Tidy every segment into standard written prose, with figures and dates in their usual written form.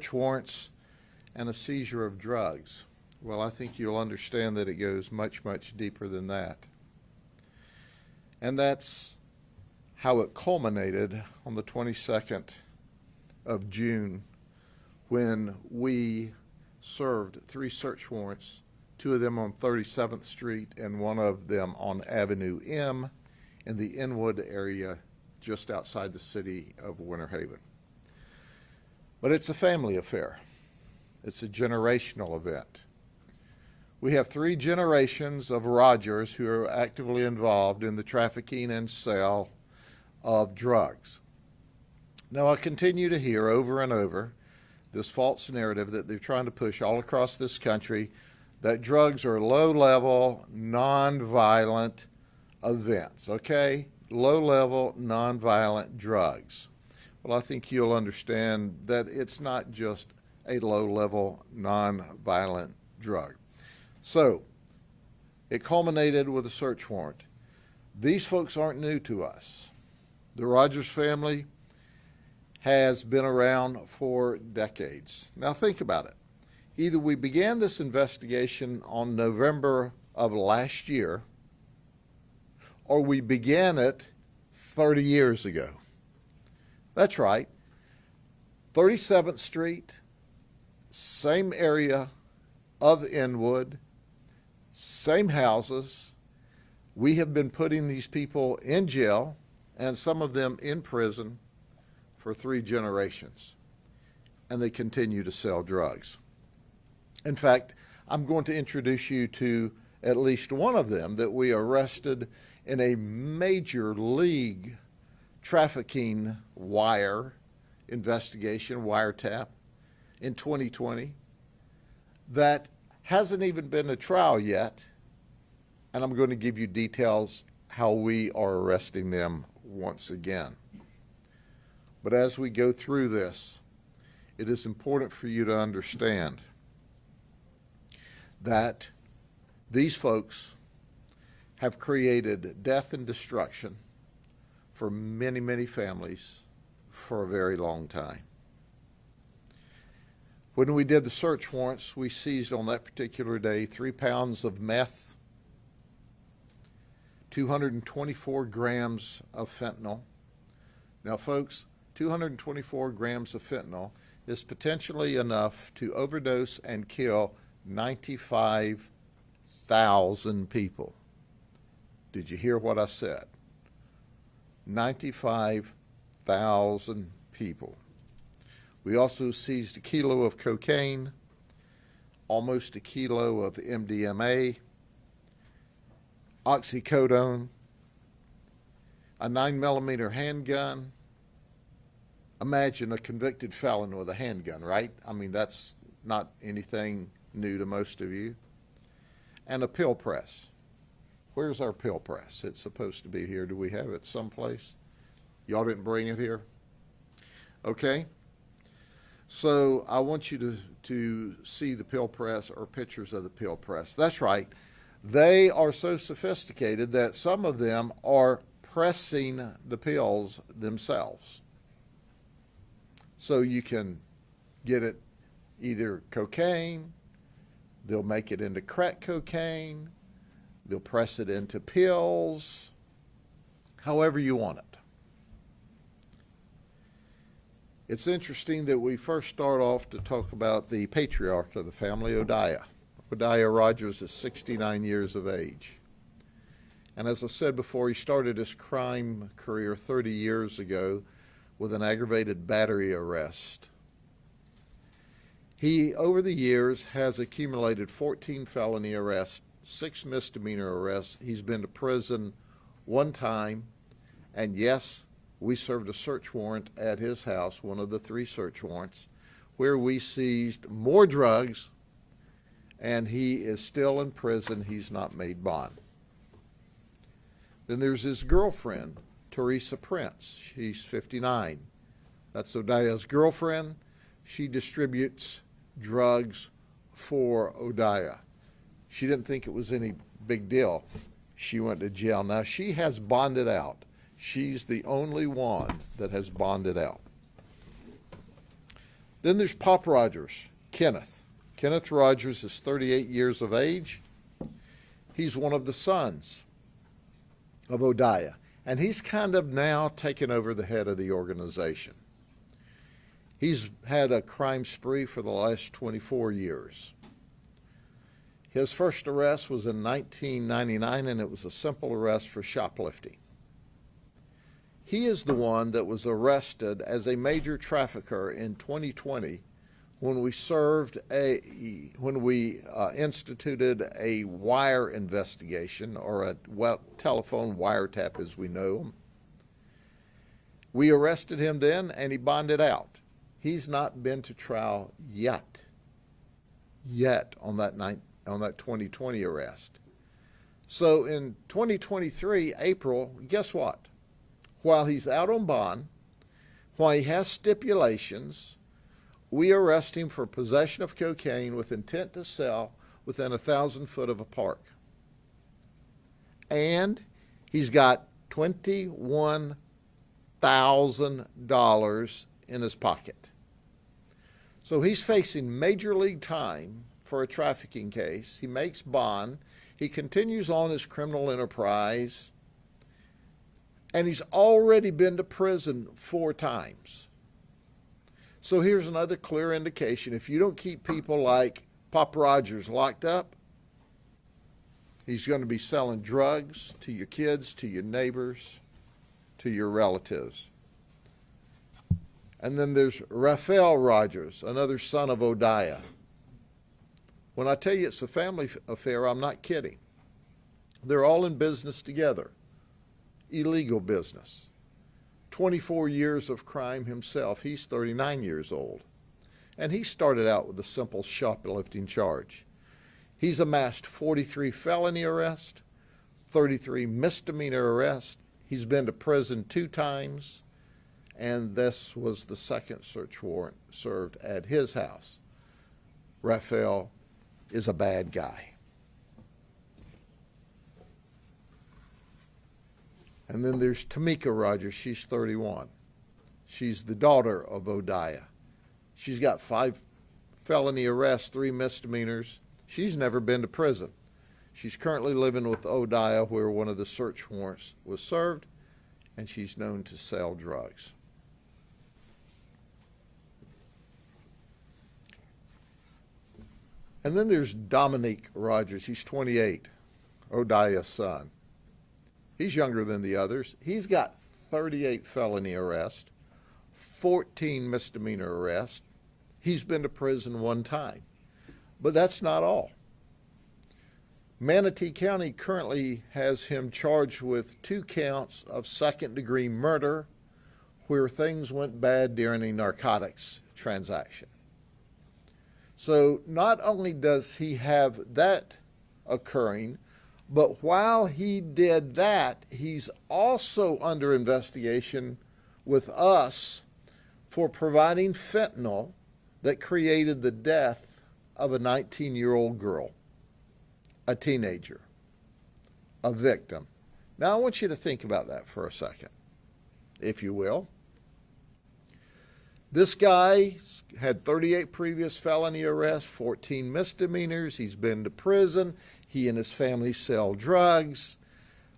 search warrants, and a seizure of drugs. Well, I think you'll understand that it goes much, much deeper than that. And that's how it culminated on the 22nd of June when we served 3 search warrants, 2 of them on 37th Street and 1 of them on Avenue M in the Inwood area just outside the city of Winter Haven. But it's a family affair. It's a generational event. We have 3 generations of Rogers who are actively involved in the trafficking and sale of drugs. Now, I continue to hear over and over this false narrative that they're trying to push all across this country, that drugs are low-level, non-violent events, okay? Low-level, non-violent drugs. Well, I think you'll understand that it's not just a low-level, non-violent drug. So, it culminated with a search warrant. These folks aren't new to us. The Rogers family has been around for decades. Now think about it. Either we began this investigation on November of last year, or we began it 30 years ago. That's right. 37th Street, same area of Inwood, same houses. We have been putting these people in jail and some of them in prison for 3 generations, and they continue to sell drugs. In fact, I'm going to introduce you to at least one of them that we arrested in a major league trafficking wire investigation, wiretap, in 2020 that hasn't even been a trial yet, and I'm going to give you details how we are arresting them once again. But as we go through this, it is important for you to understand that these folks have created death and destruction for many, many families for a very long time. When we did the search warrants, we seized on that particular day 3 pounds of meth, 224 grams of fentanyl. Now, folks, 224 grams of fentanyl is potentially enough to overdose and kill 95,000 people. Did you hear what I said? 95,000 people. We also seized 1 kilo of cocaine, almost 1 kilo of MDMA, oxycodone, a 9mm handgun. Imagine a convicted felon with a handgun, right? I mean, that's not anything new to most of you. And a pill press. Where's our pill press? It's supposed to be here. Do we have it someplace? Y'all didn't bring it here? Okay. So I want you to see the pill press or pictures of the pill press. That's right. They are so sophisticated that some of them are pressing the pills themselves. So you can get it either cocaine, they'll make it into crack cocaine, they'll press it into pills, however you want it. It's interesting that we first start off to talk about the patriarch of the family, Odiah. Odiah Rogers is 69 years of age. And as I said before, he started his crime career 30 years ago with an aggravated battery arrest. He, over the years, has accumulated 14 felony arrests, 6 misdemeanor arrests. He's been to prison 1 time, and yes, we served a search warrant at his house, one of the 3 search warrants, where we seized more drugs, and he is still in prison. He's not made bond. Then there's his girlfriend, Teresa Prince. She's 59. That's Odiah's girlfriend. She distributes drugs for Odiah. She didn't think it was any big deal. She went to jail. Now, she has bonded out. She's the only one that has bonded out. Then there's Pop Rogers, Kenneth. Kenneth Rogers is 38 years of age. He's one of the sons of Odiah, and he's kind of now taken over the head of the organization. He's had a crime spree for the last 24 years. His first arrest was in 1999, and it was a simple arrest for shoplifting. He is the one that was arrested as a major trafficker in 2020 when we instituted a wire investigation, or a telephone wiretap as we know them. We arrested him then, and he bonded out. He's not been to trial yet on that 2020 arrest. So in 2023, April, guess what? While he's out on bond, while he has stipulations, we arrest him for possession of cocaine with intent to sell within 1,000 foot of a park. And he's got $21,000 in his pocket. So he's facing major league time for a trafficking case. He makes bond. He continues on his criminal enterprise. And he's already been to prison 4 times. So here's another clear indication. If you don't keep people like Pop Rogers locked up, he's going to be selling drugs to your kids, to your neighbors, to your relatives. And then there's Raphael Rogers, another son of Odiah. When I tell you it's a family affair, I'm not kidding. They're all in business together. Illegal business. 24 years of crime himself. He's 39 years old. And he started out with a simple shoplifting charge. He's amassed 43 felony arrests, 33 misdemeanor arrests. He's been to prison 2 times, and this was the second search warrant served at his house. Raphael is a bad guy. And then there's Tamika Rogers. She's 31. She's the daughter of Odiah. She's got 5 felony arrests, 3 misdemeanors. She's never been to prison. She's currently living with Odiah, where one of the search warrants was served, and she's known to sell drugs. And then there's Dominique Rogers. He's 28, Odiah's son. He's younger than the others. He's got 38 felony arrests, 14 misdemeanor arrests. He's been to prison 1 time. But that's not all. Manatee County currently has him charged with 2 counts of second-degree murder where things went bad during a narcotics transaction. So not only does he have that occurring, but while he did that, he's also under investigation with us for providing fentanyl that created the death of a 19-year-old girl, a teenager, a victim. Now I want you to think about that for a second, if you will. This guy had 38 previous felony arrests, 14 misdemeanors. He's been to prison. He and his family sell drugs.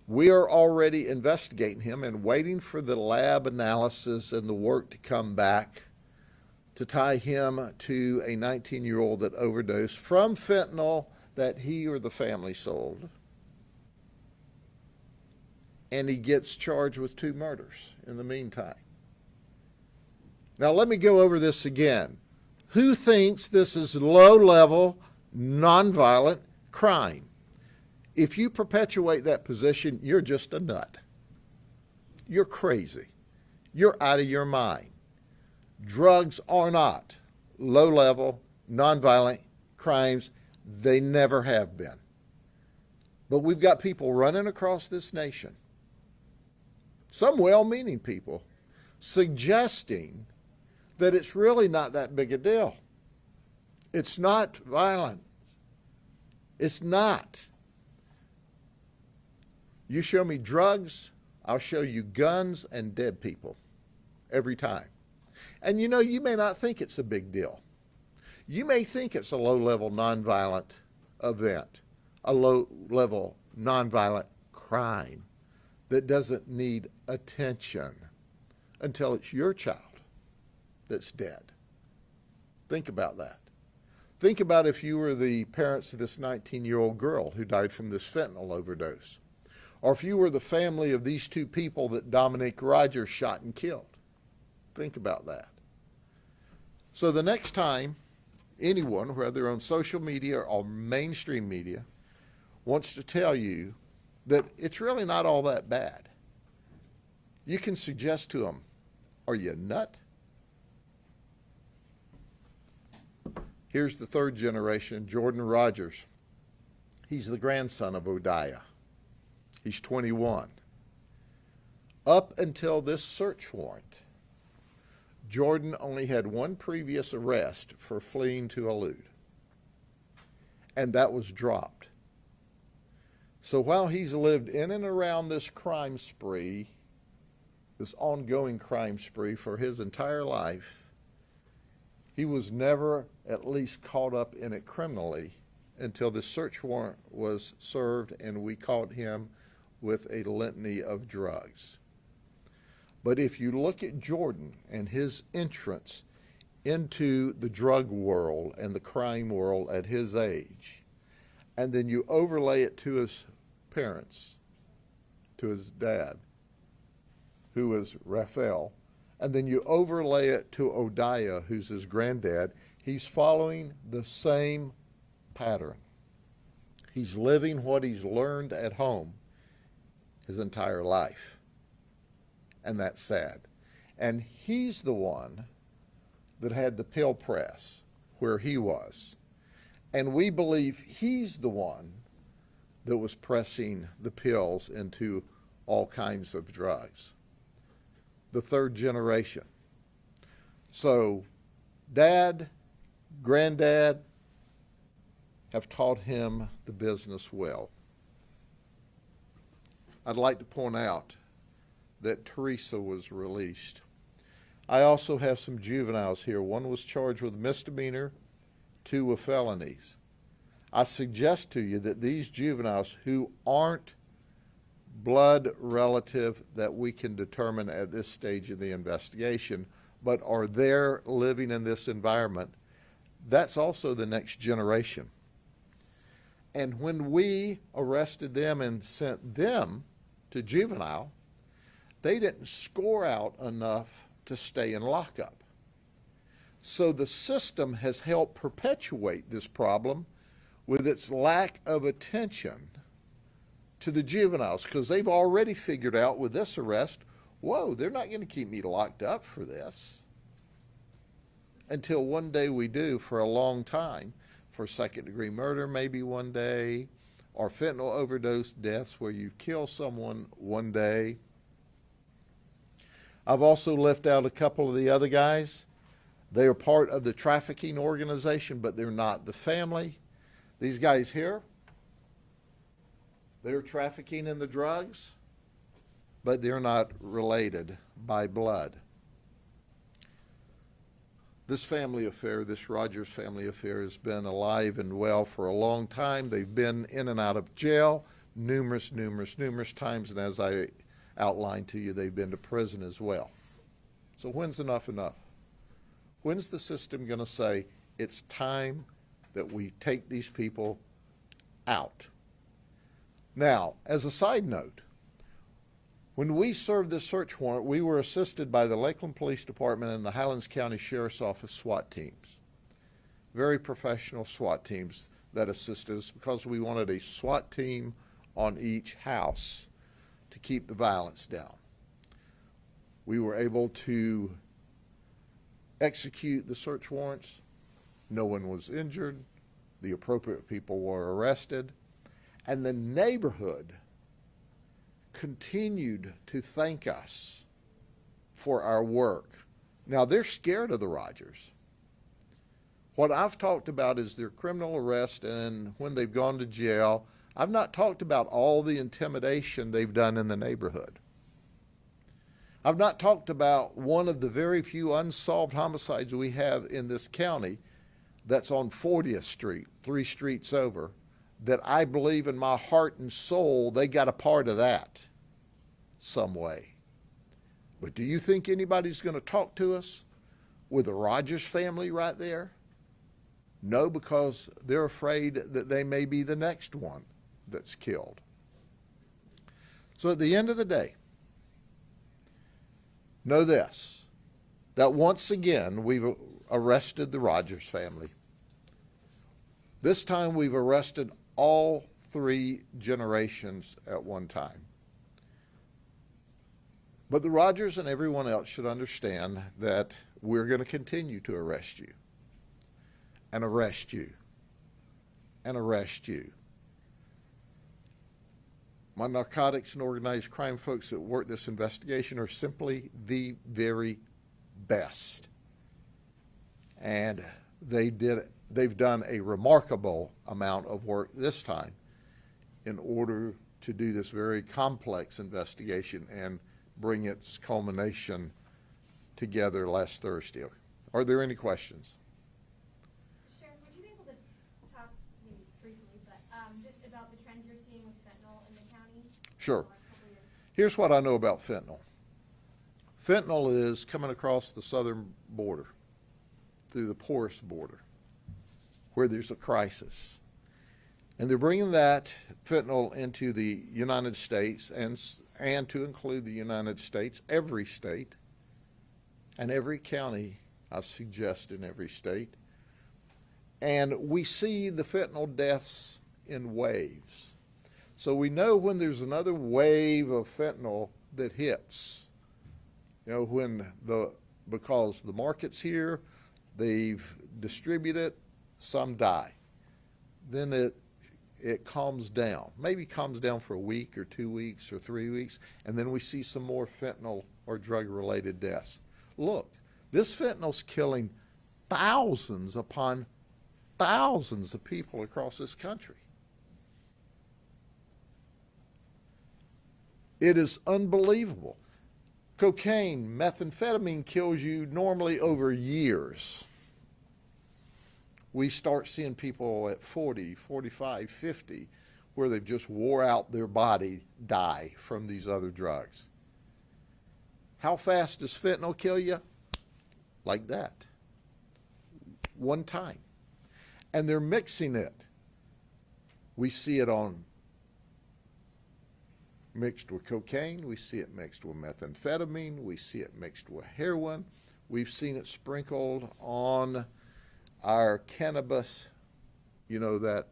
We are already investigating him and waiting for the lab analysis and the work to come back to tie him to a 19-year-old that overdosed from fentanyl that he or the family sold. And he gets charged with 2 murders in the meantime. Now let me go over this again. Who thinks this is low-level, nonviolent crime? If you perpetuate that position, you're just a nut. You're crazy. You're out of your mind. Drugs are not low-level, nonviolent crimes. They never have been. But we've got people running across this nation, some well-meaning people, suggesting that it's really not that big a deal. It's not violent. It's not. You show me drugs, I'll show you guns and dead people every time. And you know, you may not think it's a big deal. You may think it's a low-level nonviolent event, a low-level nonviolent crime that doesn't need attention until it's your child that's dead. Think about that. Think about if you were the parents of this 19-year-old girl who died from this fentanyl overdose, or if you were the family of these two people that Dominique Rogers shot and killed. Think about that. So the next time anyone, whether on social media or mainstream media, wants to tell you that it's really not all that bad, you can suggest to them, are you a nut? Here's the third generation, Jordan Rogers. He's the grandson of Odiah. He's 21. Up until this search warrant, Jordan only had one previous arrest for fleeing to elude, and that was dropped. So while he's lived in and around this crime spree, this ongoing crime spree for his entire life, he was never at least caught up in it criminally until the search warrant was served and we caught him with a litany of drugs. But if you look at Jordan and his entrance into the drug world and the crime world at his age, and then you overlay it to his parents, to his dad, who was Raphael, and then you overlay it to Odiah, who's his granddad, he's following the same pattern. He's living what he's learned at home his entire life. And that's sad. And he's the one that had the pill press where he was. And we believe he's the one that was pressing the pills into all kinds of drugs. The third generation. So dad, granddad have taught him the business well. I'd like to point out that Teresa was released. I also have some juveniles here. One was charged with misdemeanor, 2 with felonies. I suggest to you that these juveniles who aren't blood relative that we can determine at this stage of the investigation, but are there living in this environment, that's also the next generation. And when we arrested them and sent them to juvenile, they didn't score out enough to stay in lockup. So the system has helped perpetuate this problem with its lack of attention to the juveniles, because they've already figured out with this arrest, whoa, they're not going to keep me locked up for this. Until one day we do for a long time, for second-degree murder maybe one day, or fentanyl overdose deaths where you kill someone one day. I've also left out a couple of the other guys. They are part of the trafficking organization, but they're not the family. These guys here, they're trafficking in the drugs, but they're not related by blood. This family affair, this Rogers family affair, has been alive and well for a long time. They've been in and out of jail numerous times, and as I outlined to you, they've been to prison as well. So when's enough? When's the system going to say it's time that we take these people out? Now, as a side note, when we served this search warrant, we were assisted by the Lakeland Police Department and the Highlands County Sheriff's Office SWAT teams. Very professional SWAT teams that assisted us because we wanted a SWAT team on each house to keep the violence down. We were able to execute the search warrants. No one was injured. The appropriate people were arrested. And the neighborhood continued to thank us for our work. Now, they're scared of the Rogers. What I've talked about is their criminal arrest and when they've gone to jail. I've not talked about all the intimidation they've done in the neighborhood. I've not talked about one of the very few unsolved homicides we have in this county that's on 40th Street, 3 streets over, that I believe in my heart and soul they got a part of that some way. But do you think anybody's going to talk to us with the Rogers family right there? No, because they're afraid that they may be the next one that's killed. So at the end of the day, know this, that once again we've arrested the Rogers family. This time we've arrested all 3 generations at one time. But the Rogers and everyone else should understand that we're going to continue to arrest you, and arrest you, and arrest you. My narcotics and organized crime folks that work this investigation are simply the very best. And they've done a remarkable amount of work this time in order to do this very complex investigation and bring its culmination together last Thursday. Are there any questions? Sheriff, would you be able to talk, maybe briefly, but just about the trends you're seeing with fentanyl in the county? Sure. Here's what I know about fentanyl. Fentanyl is coming across the southern border, through the porous border, where there's a crisis. And they're bringing that fentanyl into the United States, and to include the United States, every state, and every county, I suggest in every state. And we see the fentanyl deaths in waves. So we know when there's another wave of fentanyl that hits, because the market's here, they've distributed it, some die. Then it calms down, maybe calms down for a week or 2 weeks or 3 weeks, and then we see some more fentanyl or drug-related deaths. Look, this fentanyl's killing thousands upon thousands of people across this country. It is unbelievable. Cocaine, methamphetamine kills you normally over years. We start seeing people at 40, 45, 50, where they've just wore out their body, die from these other drugs. How fast does fentanyl kill you? Like that. One time. And they're mixing it. We see it mixed with cocaine. We see it mixed with methamphetamine. We see it mixed with heroin. We've seen it sprinkled on our cannabis, that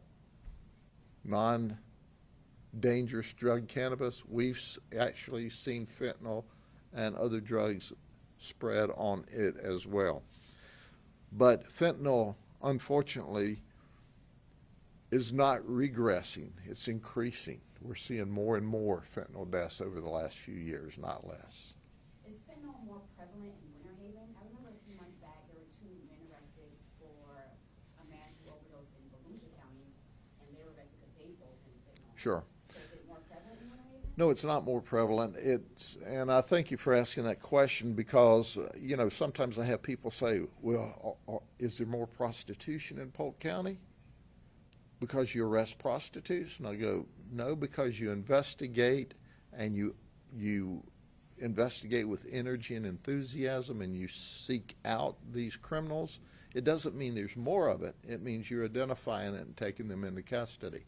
non-dangerous drug cannabis. We've actually seen fentanyl and other drugs spread on it as well. But fentanyl, unfortunately, is not regressing. It's increasing. We're seeing more and more fentanyl deaths over the last few years, not less. Is fentanyl more prevalent in Winter Haven? I remember a few months back there were 2 men arrested for a man who overdosed in Volusia County, and they were arrested because they sold him fentanyl. Sure. So is it more prevalent in Winter Haven? No, it's not more prevalent. And I thank you for asking that question because, sometimes I have people say, well, is there more prostitution in Polk County because you arrest prostitutes? And I go, no, because you investigate, and you investigate with energy and enthusiasm, and you seek out these criminals. It doesn't mean there's more of it. It means you're identifying it and taking them into custody.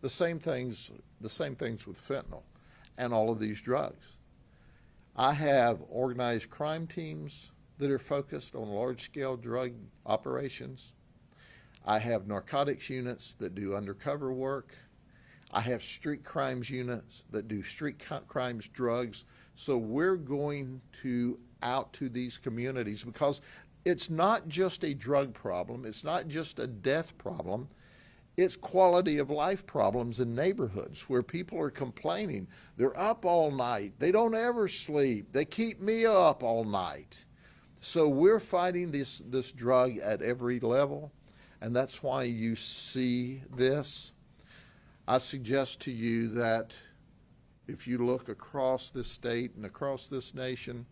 The same things with fentanyl and all of these drugs. I have organized crime teams that are focused on large-scale drug operations. I have narcotics units that do undercover work. I have street crimes units that do street crimes, drugs. So we're going out to these communities because it's not just a drug problem. It's not just a death problem. It's quality of life problems in neighborhoods where people are complaining. They're up all night. They don't ever sleep. They keep me up all night. So we're fighting this drug at every level, and that's why you see this. I suggest to you that if you look across this state and across this nation,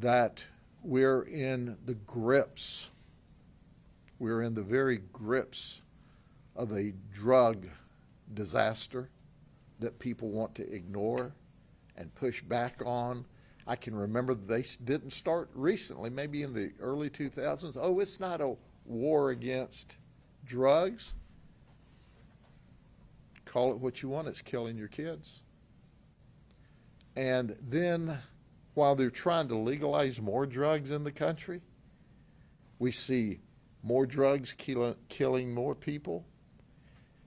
that we're in the grips, we're in the very grips of a drug disaster that people want to ignore and push back on. I can remember they didn't start recently, maybe in the early 2000s. Oh, it's not a war against drugs. Call it what you want, it's killing your kids. And then while they're trying to legalize more drugs in the country, we see more drugs killing more people.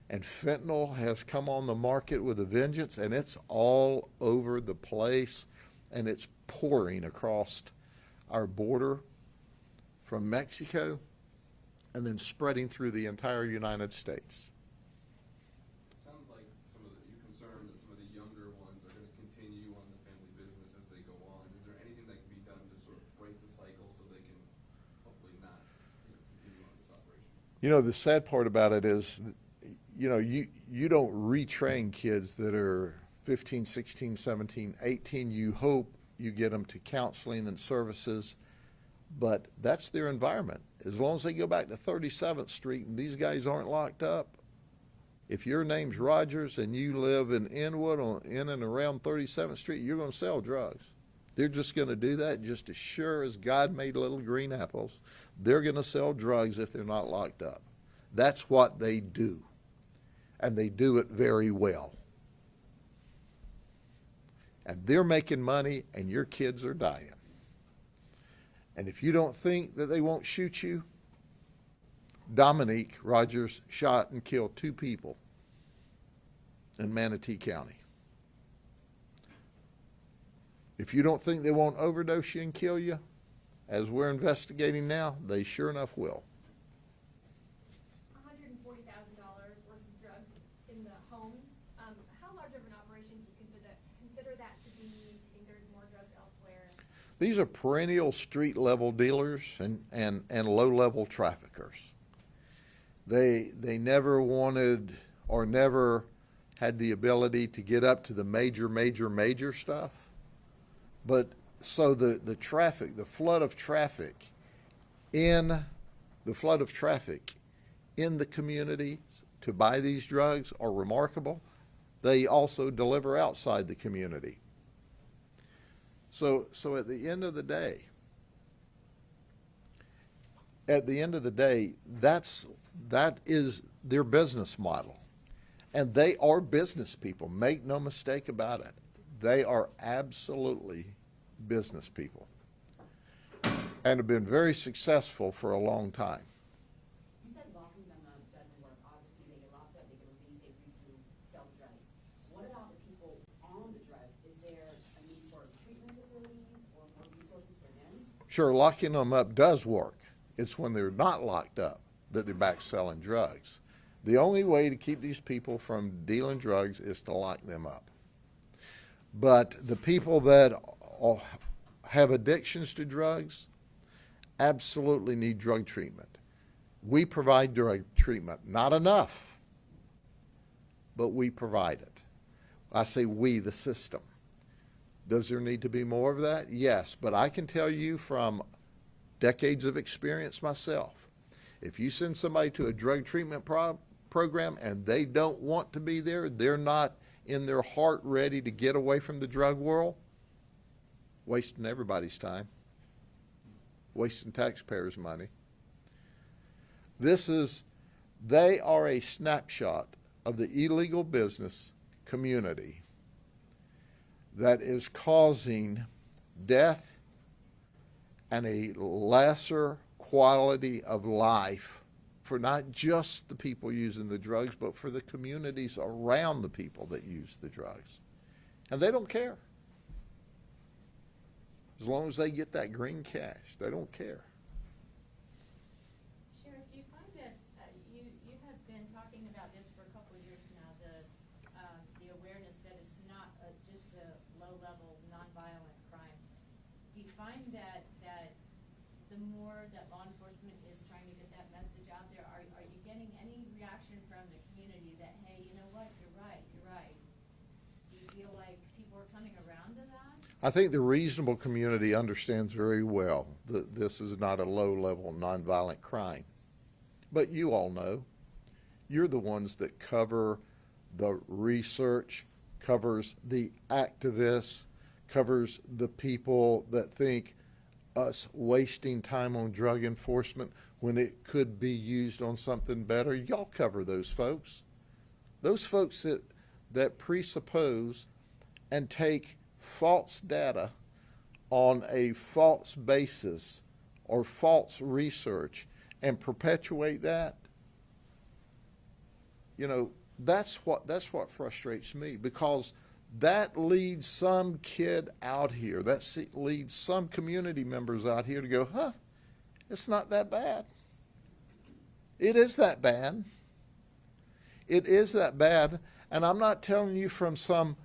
And fentanyl has come on the market with a vengeance, and it's all over the place, and it's pouring across our border from Mexico and then spreading through the entire United States. It sounds like you're concerned that some of the younger ones are going to continue on the family business as they go on. Is there anything that can be done to sort of break the cycle so they can hopefully not continue on this operation? You know, the sad part about it is, you know, you don't retrain kids that are 15, 16, 17, 18. You hope you get them to counseling and services, but that's their environment. As long as they go back to 37th Street and these guys aren't locked up, if your name's Rogers and you live in Inwood in and around 37th Street, you're going to sell drugs. They're just going to do that just as sure as God made little green apples. They're going to sell drugs if they're not locked up. That's what they do. And they do it very well. And they're making money, and your kids are dying. And if you don't think that they won't shoot you, Dominique Rogers shot and killed 2 people in Manatee County. If you don't think they won't overdose you and kill you, as we're investigating now, they sure enough will. $140,000 worth of drugs in the homes. How large of an operation do you consider that to be? Do you think there's more drugs elsewhere? These are perennial street-level dealers and low-level traffickers. They never wanted or never had the ability to get up to the major stuff. But so the traffic, the flood of traffic in the community to buy these drugs are remarkable. They also deliver outside the community. So at the end of the day, that is their business model. And they are business people. Make no mistake about it. They are absolutely business people and have been very successful for a long time. You said locking them up doesn't work. Obviously, they get locked up, they get released, they free to sell drugs. What about the people on the drugs? Is there a need for treatment facilities or more resources for them? Sure, locking them up does work. It's when they're not locked up that they're back selling drugs. The only way to keep these people from dealing drugs is to lock them up. But the people that have addictions to drugs absolutely need drug treatment. We provide drug treatment. Not enough, but we provide it. I say we, the system. Does there need to be more of that? Yes, but I can tell you from decades of experience myself, if you send somebody to a drug treatment program and they don't want to be there, they're not in their heart ready to get away from the drug world, wasting everybody's time, wasting taxpayers' money. They are a snapshot of the illegal business community that is causing death and a lesser quality of life for not just the people using the drugs, but for the communities around the people that use the drugs. And they don't care. As long as they get that green cash, they don't care. Sheriff, do you find that you have been talking about this for a couple of years now, the awareness that it's not just a low-level, nonviolent crime. Do you find that the more that law enforcement is trying to get that message out there, are you getting any reaction from the community that, hey, you know what, you're right? Do you coming around to that? I think the reasonable community understands very well that this is not a low-level nonviolent crime. But you all know, you're the ones that cover the research, covers the activists, covers the people that think us wasting time on drug enforcement when it could be used on something better. Y'all cover those folks. Those folks that presuppose and take false data on a false basis or false research and perpetuate that. You know, that's what frustrates me, because that leads some kid out here, leads some community members out here to go, huh, it's not that bad. It is that bad. It is that bad. And I'm not telling you from some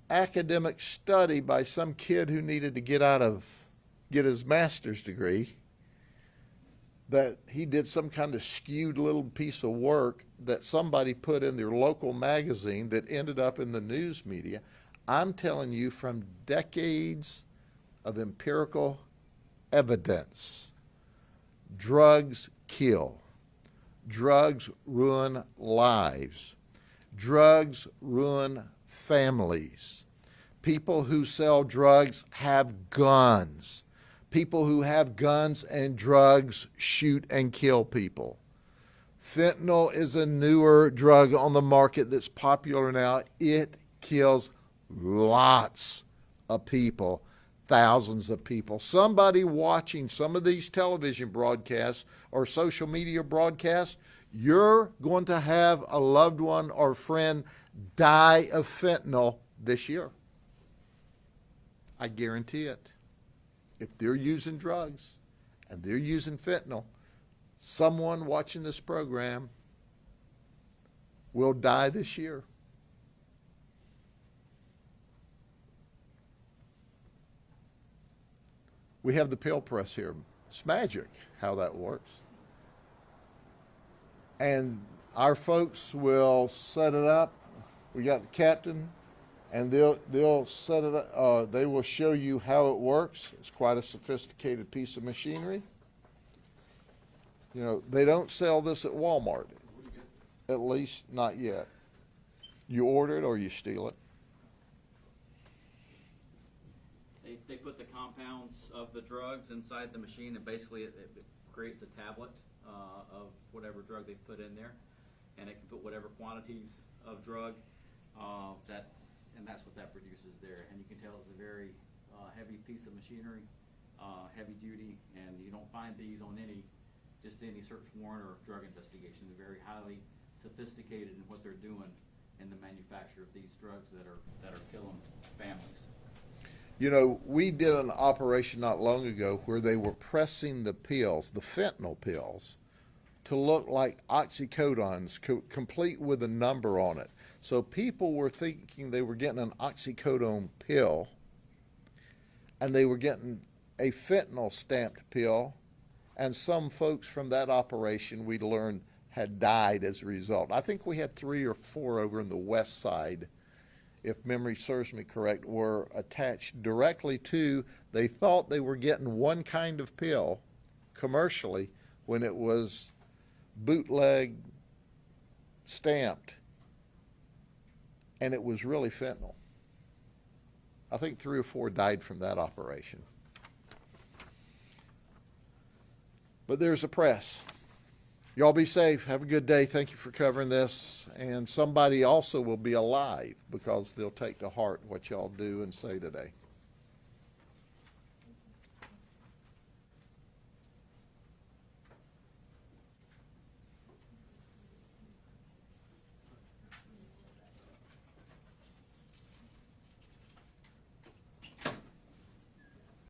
academic study by some kid who needed to get his master's degree, that he did some kind of skewed little piece of work that somebody put in their local magazine that ended up in the news media. I'm telling you from decades of empirical evidence. Drugs kill. Drugs ruin lives. Drugs ruin families. People who sell drugs have guns. People who have guns and drugs shoot and kill people. Fentanyl is a newer drug on the market that's popular now. It kills lots of people, thousands of people. Somebody watching some of these television broadcasts or social media broadcasts, you're going to have a loved one or friend die of fentanyl this year. I guarantee it. If they're using drugs and they're using fentanyl, someone watching this program will die this year. We have the pill press here. It's magic how that works. And our folks will set it up. We got the captain, and they'll set it up. They will show you how it works. It's quite a sophisticated piece of machinery. You know, they don't sell this at Walmart, at least not yet. You order it or you steal it. They put the compounds of the drugs inside the machine, and basically it creates a tablet of whatever drug they've put in there, and it can put whatever quantities of drug and that's what that produces there. And you can tell it's a very heavy piece of machinery, heavy duty, and you don't find these on any search warrant or drug investigation. They're very highly sophisticated in what they're doing in the manufacture of these drugs that are killing families. You know, we did an operation not long ago where they were pressing the pills, the fentanyl pills, to look like oxycodons, complete with a number on it. So people were thinking they were getting an oxycodone pill, and they were getting a fentanyl stamped pill, and some folks from that operation we learned had died as a result. I think we had 3 or 4 over in the west side, if memory serves me correct, were attached directly to, they thought they were getting one kind of pill commercially when it was bootleg stamped, and it was really fentanyl. I think 3 or 4 died from that operation. But there's a press. Y'all be safe. Have a good day. Thank you for covering this. And somebody also will be alive because they'll take to heart what y'all do and say today.